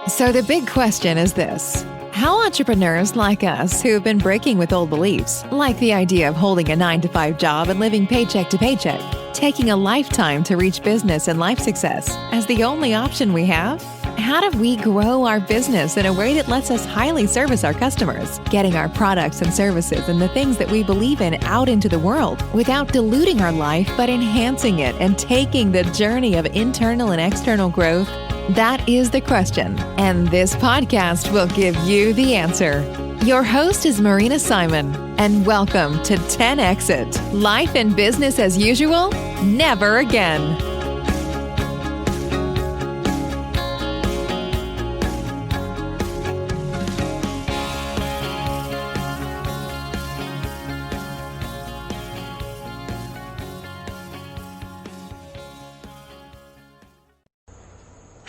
So the big question is this. How entrepreneurs like us who have been breaking with old beliefs, like the idea of holding a 9-to-5 job and living paycheck to paycheck, taking a lifetime to reach business and life success as the only option we have? How do we grow our business in a way that lets us highly service our customers, getting our products and services and the things that we believe in out into the world without diluting our life but enhancing it and taking the journey of internal and external growth? That is the question, and this podcast will give you the answer. Your host is Marina Simon, and welcome to 10 Exit. Life and business as usual? Never again.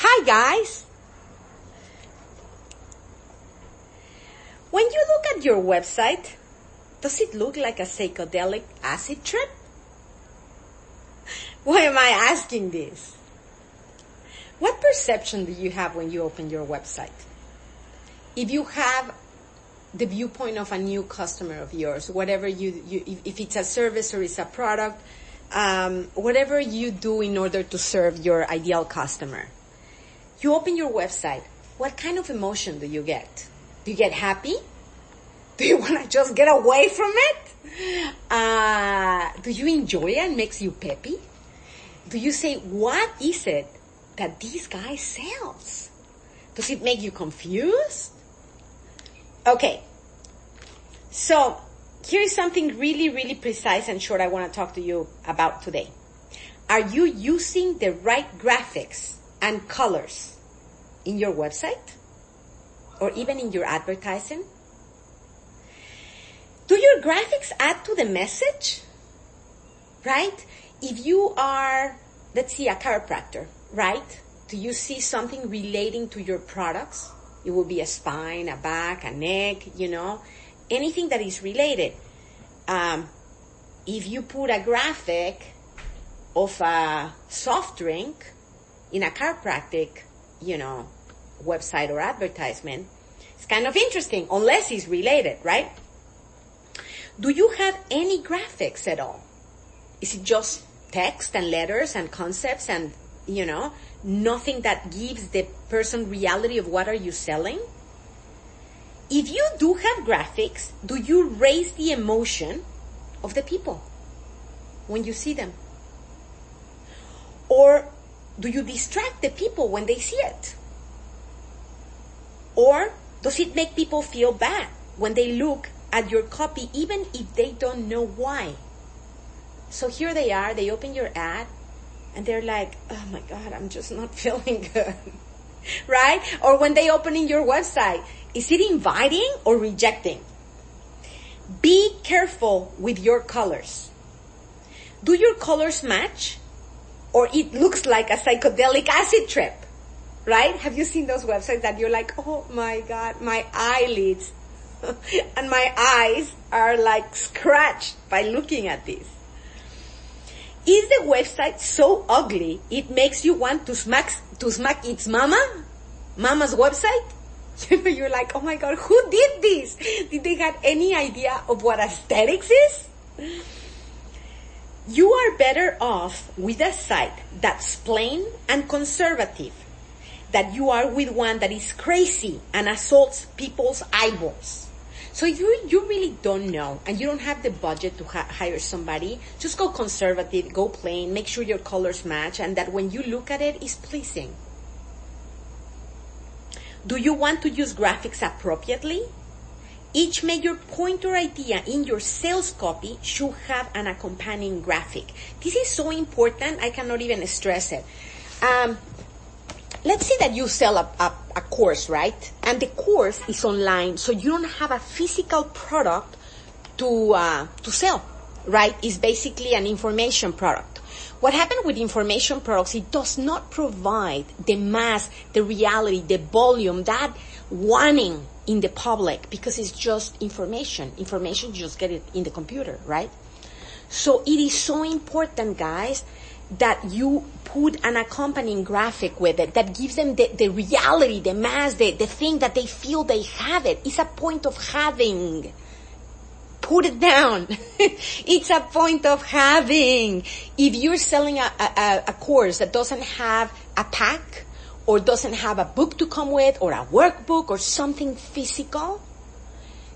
Hi guys! When you look at your website, does it look like a psychedelic acid trip? Why am I asking this? What perception do you have when you open your website? If you have the viewpoint of a new customer of yours, whatever if it's a service or it's a product, whatever you do in order to serve your ideal customer, you open your website, what kind of emotion do you get? Do you get happy? Do you want to just get away from it? Do you enjoy it and makes you peppy? Do you say, what is it that this guy sells? Does it make you confused? Okay, so here is something really, really precise and short I want to talk to you about today. Are you using the right graphics and colors in your website or even in your advertising? Do your graphics add to the message? Right? If you are, let's see, a chiropractor, right? Do you see something relating to your products? It will be a spine, a back, a neck, anything that is related. If you put a graphic of a soft drink in a chiropractic, website or advertisement, it's kind of interesting, unless it's related, right? Do you have any graphics at all? Is it just text and letters and concepts and, nothing that gives the person reality of what are you selling? If you do have graphics, do you raise the emotion of the people when you see them? Or do you distract the people when they see it? Or does it make people feel bad when they look at your copy, even if they don't know why? So here they are, they open your ad, and they're like, oh my God, I'm just not feeling good, right? Or when they open in your website, is it inviting or rejecting? Be careful with your colors. Do your colors match? Or it looks like a psychedelic acid trip, right? Have you seen those websites that you're like, oh my God, my eyelids and my eyes are like scratched by looking at this? Is the website so ugly it makes you want to smack its mama's website? You're like, oh my God, who did this? Did they have any idea of what aesthetics is? You are better off with a site that's plain and conservative than you are with one that is crazy and assaults people's eyeballs. So if you really don't know and you don't have the budget to hire somebody, just go conservative, go plain, make sure your colors match and that when you look at it, it's pleasing. Do you want to use graphics appropriately? Each major point or idea in your sales copy should have an accompanying graphic. This is so important, I cannot even stress it. Let's say that you sell a course, right? And the course is online, so you don't have a physical product to sell, right? It's basically an information product. What happened with information products, it does not provide the mass, the reality, the volume, that wanting in the public, because it's just information. Information, you just get it in the computer, right? So it is so important, guys, that you put an accompanying graphic with it that gives them the reality, the mass, the thing that they feel they have it. It's a point of having. Put it down. It's a point of having. If you're selling a course that doesn't have a pack or doesn't have a book to come with or a workbook or something physical,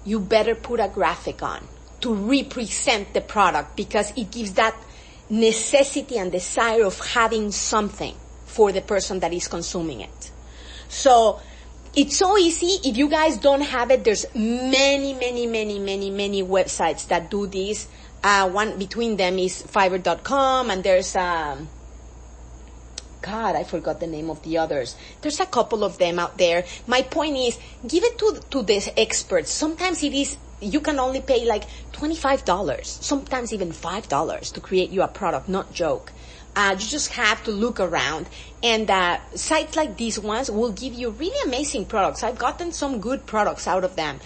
you better put a graphic on to represent the product, because it gives that necessity and desire of having something for the person that is consuming it. So it's so easy. If you guys don't have it, there's many websites that do this. One between them is Fiverr.com, and there's God, I forgot the name of the others. There's a couple of them out there. My point is, give it to the experts. Sometimes it is, you can only pay like $25, sometimes even $5 to create you a product, not joke. You just have to look around, and sites like these ones will give you really amazing products. I've gotten some good products out of them.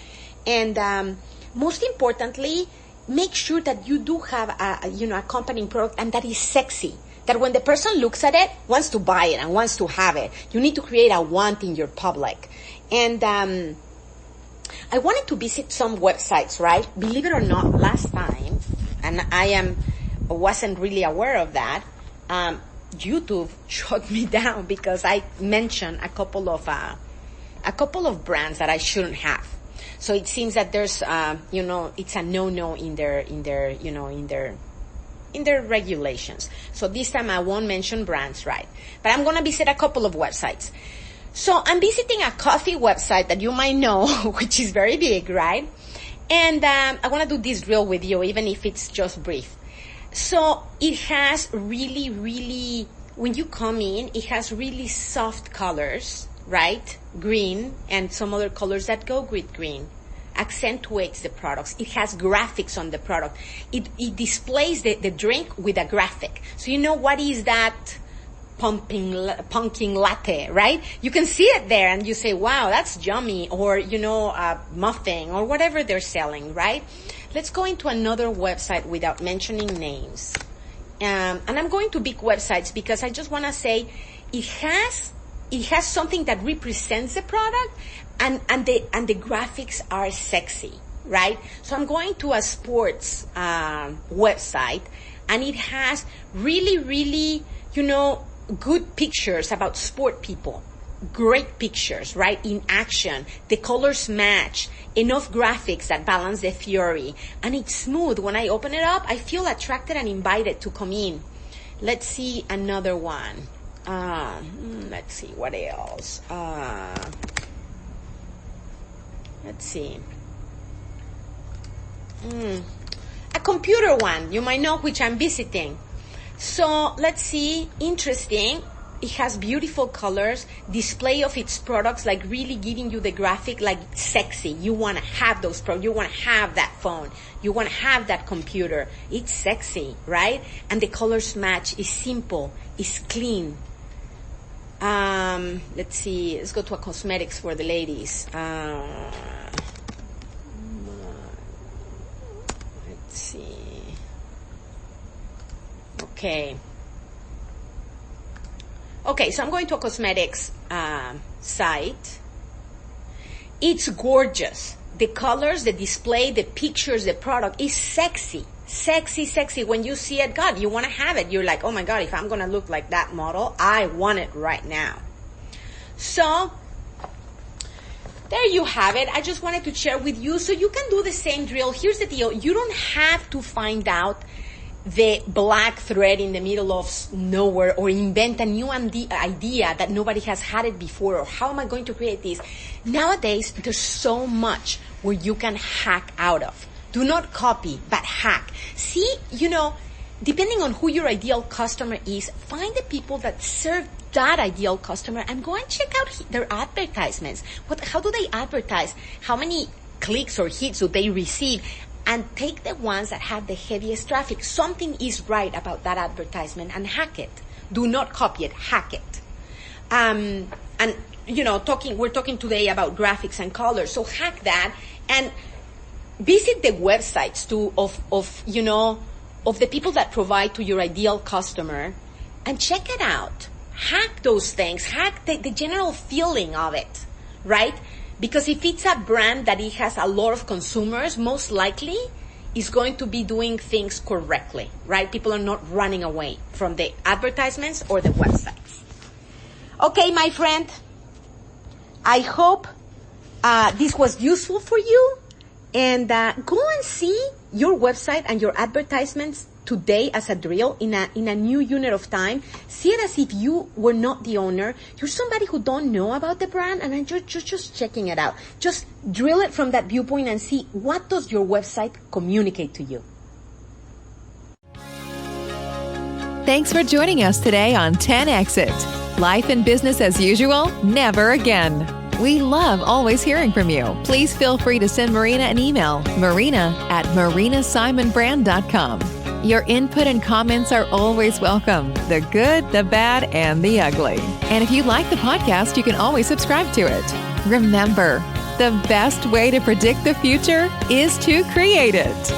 And most importantly, make sure that you do have a accompanying product, and that is sexy. That when the person looks at it, wants to buy it and wants to have it. You need to create a want in your public. And I wanted to visit some websites, right? Believe it or not, last time, and I wasn't really aware of that, YouTube shut me down because I mentioned a couple of brands that I shouldn't have. So it seems that there's, it's a no-no in their regulations. So this time I won't mention brands, right? But I'm going to visit a couple of websites. So I'm visiting a coffee website that you might know, which is very big, right? And I want to do this drill with you, even if it's just brief. So it has really, when you come in, it has really soft colors, right? Green and some other colors that go with green. Accentuates the products. It has graphics on the product. It displays the drink with a graphic. So you know what is that pumpkin latte, right? You can see it there and you say, wow, that's yummy, or, muffin, or whatever they're selling, right? Let's go into another website without mentioning names. And I'm going to big websites because I just want to say it has something that represents the product, and the graphics are sexy, right? So I'm going to a sports website, and it has really, good pictures about sport people. Great pictures, right? In action. The colors match. Enough graphics that balance the fury. And it's smooth. When I open it up, I feel attracted and invited to come in. Let's see another one. Let's see, what else? Let's see. A computer one, you might know, which I'm visiting. So let's see, interesting. It has beautiful colors, display of its products, like really giving you the graphic, like sexy. You want to have those products. You want to have that phone. You want to have that computer. It's sexy, right? And the colors match. It's simple. It's clean. Let's see. Let's go to a cosmetics for the ladies. Let's see. Okay, so I'm going to a cosmetics site. It's gorgeous. The colors, the display, the pictures, the product is sexy. Sexy. When you see it, God, you want to have it. You're like, oh my God, if I'm going to look like that model, I want it right now. So there you have it. I just wanted to share with you so you can do the same drill. Here's the deal. You don't have to find out the black thread in the middle of nowhere or invent a new idea that nobody has had it before, or how am I going to create this? Nowadays, there's so much where you can hack out of. Do not copy, but hack. See, depending on who your ideal customer is, find the people that serve that ideal customer and go and check out their advertisements. How do they advertise? How many clicks or hits do they receive? And take the ones that have the heaviest traffic. Something is right about that advertisement and hack it. Do not copy it, hack it. And we're talking today about graphics and colors. So hack that and visit the websites too of the people that provide to your ideal customer and check it out. Hack those things. Hack the general feeling of it, right? Because if it's a brand that it has a lot of consumers, most likely is going to be doing things correctly, right? People are not running away from the advertisements or the websites. Okay, my friend, I hope this was useful for you. And go and see your website and your advertisements today as a drill in a new unit of time. See it as if you were not the owner. You're somebody who don't know about the brand, and you're just checking it out. Just drill it from that viewpoint and see what does your website communicate to you. Thanks for joining us today on 10 Exit. Life and business as usual? Never again. We love always hearing from you. Please feel free to send Marina an email, marina@marinasimonbrand.com. Your input and comments are always welcome, the good, the bad, and the ugly. And if you like the podcast, you can always subscribe to it. Remember, the best way to predict the future is to create it.